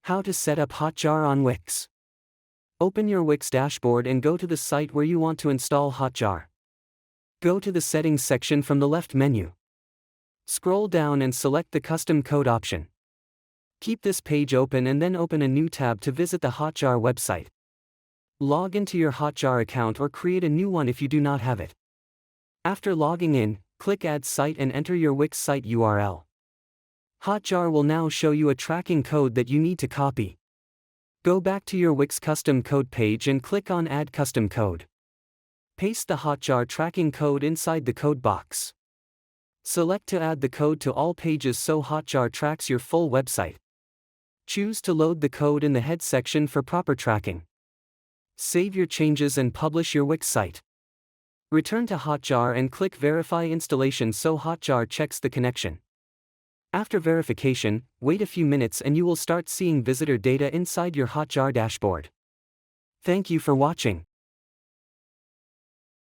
How to set up Hotjar on Wix. Open your Wix dashboard and go to the site where you want to install Hotjar. Go to the Settings section from the left menu. Scroll down and select the Custom Code option. Keep this page open and then open a new tab to visit the Hotjar website. Log into your Hotjar account or create a new one if you do not have it. After logging in, click Add Site and enter your Wix site URL. Hotjar will now show you a tracking code that you need to copy. Go back to your Wix custom code page and click on Add Custom Code. Paste the Hotjar tracking code inside the code box. Select to add the code to all pages so Hotjar tracks your full website. Choose to load the code in the head section for proper tracking. Save your changes and publish your Wix site. Return to Hotjar and click Verify Installation so Hotjar checks the connection. After verification, wait a few minutes and you will start seeing visitor data inside your Hotjar dashboard. Thank you for watching.